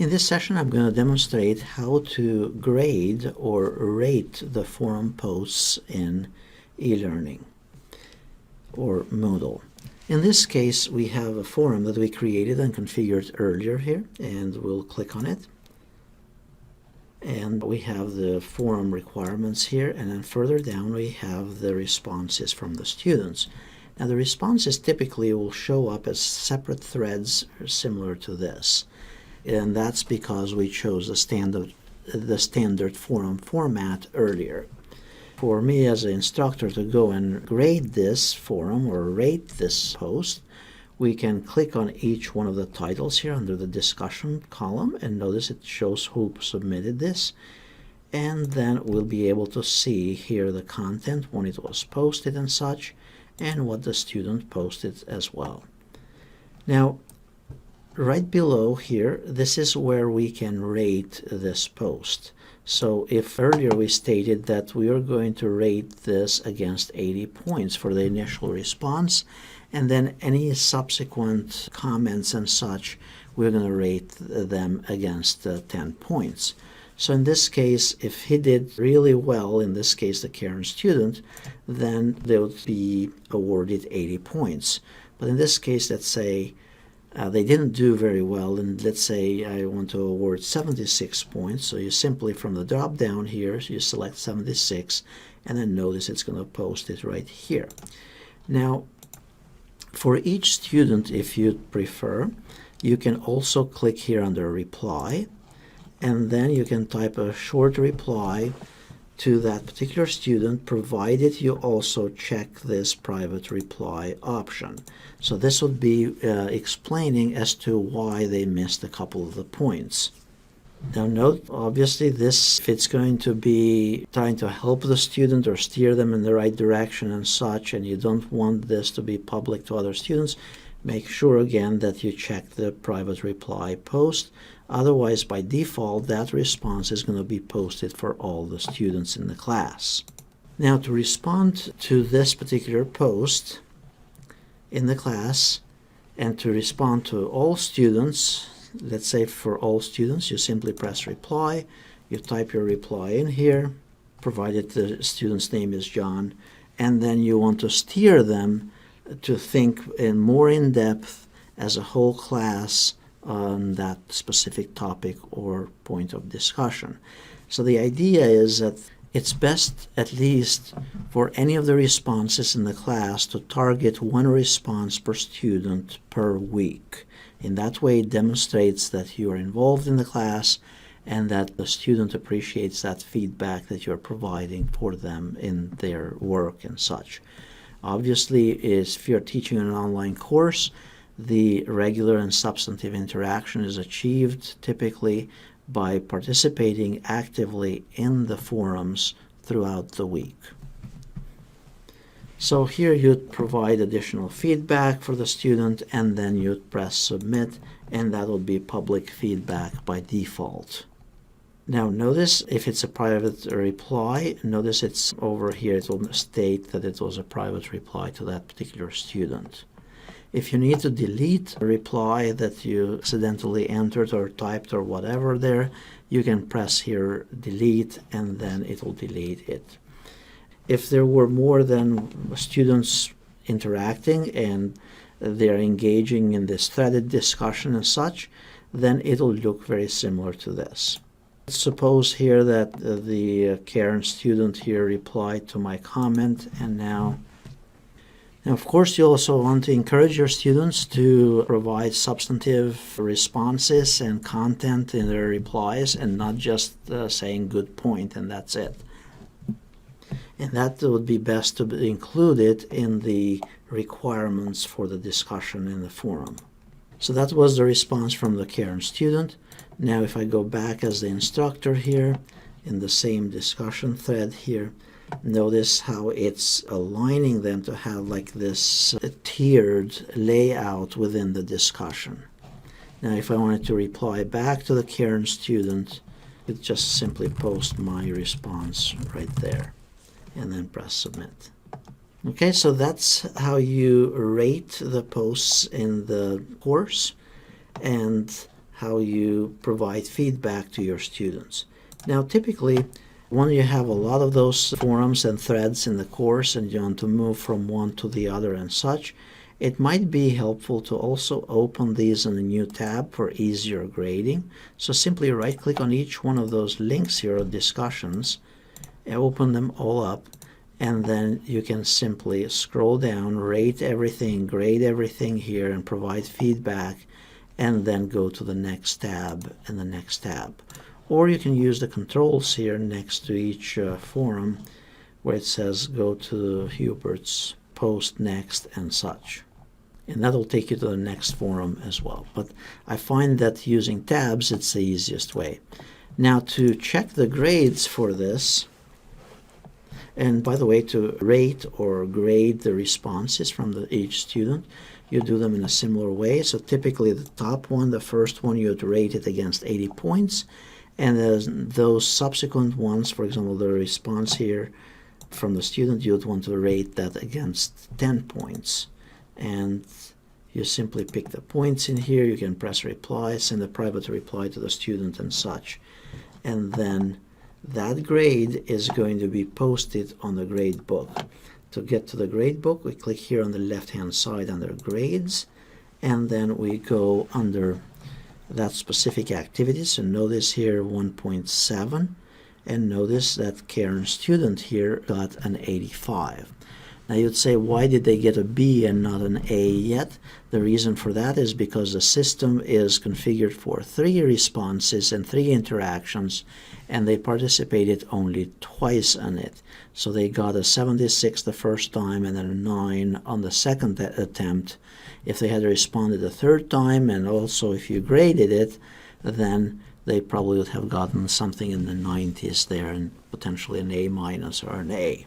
In this session, I'm going to demonstrate how to grade or rate the forum posts in eLearning or Moodle. In this case, we have a forum that we created and configured earlier here, and we'll click on it. And we have the forum requirements here, and then further down we have the responses from the students. Now the responses typically will show up as separate threads similar to this. And that's because we chose the standard forum format earlier. For me as an instructor to go and grade this forum or rate this post, we can click on each one of the titles here under the discussion column, and notice it shows who submitted this. And then we'll be able to see here the content when it was posted and such, and what the student posted as well. Now, right below here, this is where we can rate this post. So if earlier we stated that we are going to rate this against 80 points for the initial response, and then any subsequent comments and such, we're going to rate them against 10 points. So in this case, if he did really well, in this case the Karen student, then they would be awarded 80 points. But in this case, let's say they didn't do very well, and let's say I want to award 76 points. So you simply, from the drop down here, you select 76, and then notice it's going to post it right here. Now, for each student, if you prefer, you can also click here under reply, and then you can type a short reply to that particular student, provided you also check this private reply option. So this would be explaining as to why they missed a couple of the points. Now note, obviously this, if it's going to be trying to help the student or steer them in the right direction and such, and you don't want this to be public to other students, make sure again that you check the private reply post. Otherwise, by default, that response is going to be posted for all the students in the class. Now, to respond to this particular post in the class and to respond to all students, let's say for all students, you simply press reply. You type your reply in here, provided the student's name is John, and then you want to steer them to think more in depth as a whole class on that specific topic or point of discussion. So the idea is that it's best, at least for any of the responses in the class, to target one response per student per week. In that way, it demonstrates that you are involved in the class and that the student appreciates that feedback that you're providing for them in their work and such. Obviously, if you're teaching an online course, the regular and substantive interaction is achieved typically by participating actively in the forums throughout the week. So here you'd provide additional feedback for the student, and then you'd press submit, and that will be public feedback by default. Now notice if it's a private reply, notice it's over here, it will state that it was a private reply to that particular student. If you need to delete a reply that you accidentally entered or typed or whatever there, you can press here delete, and then it will delete it. If there were more than students interacting and they're engaging in this threaded discussion and such, then it'll look very similar to this. Suppose here that the Karen student here replied to my comment, and now of course you also want to encourage your students to provide substantive responses and content in their replies, and not just saying good point and that's it. And that would be best to be included in the requirements for the discussion in the forum. So that was the response from the Karen student. Now if I go back as the instructor here in the same discussion thread here, notice how it's aligning them to have like this tiered layout within the discussion. Now if I wanted to reply back to the Karen student, it just simply post my response right there and then press submit. Okay, so that's how you rate the posts in the course and how you provide feedback to your students. Now, typically, when you have a lot of those forums and threads in the course and you want to move from one to the other and such, it might be helpful to also open these in a new tab for easier grading. So simply right-click on each one of those links here or discussions, and open them all up, and then you can simply scroll down, rate everything, grade everything here, and provide feedback, and then go to the next tab and the next tab. Or you can use the controls here next to each forum where it says go to Hubert's post next and such. And that'll take you to the next forum as well. But I find that using tabs, it's the easiest way. Now, to check the grades for this, and by the way, to rate or grade the responses from each student, you do them in a similar way. So typically the top one, the first one, you would rate it against 80 points. And those subsequent ones, for example, the response here from the student, you would want to rate that against 10 points. And you simply pick the points in here. You can press reply, send a private reply to the student and such. And then that grade is going to be posted on the gradebook. To get to the gradebook, we click here on the left-hand side under grades, and then we go under that specific activity. So notice here 1.7, and notice that Karen's student here got an 85. Now you'd say, why did they get a B and not an A yet? The reason for that is because the system is configured for 3 responses and 3 interactions, and they participated only twice on it. So they got a 76 the first time and then a 9 on the second attempt. If they had responded a third time, and also if you graded it, then they probably would have gotten something in the 90s there and potentially an A minus or an A.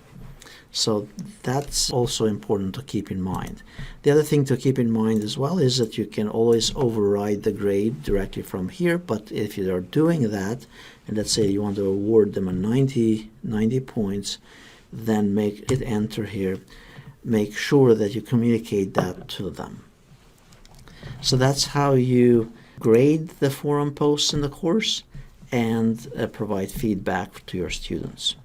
So that's also important to keep in mind. The other thing to keep in mind as well is that you can always override the grade directly from here, but if you are doing that, and let's say you want to award them a 90 points, then hit enter here. Make sure that you communicate that to them. So that's how you grade the forum posts in the course and provide feedback to your students.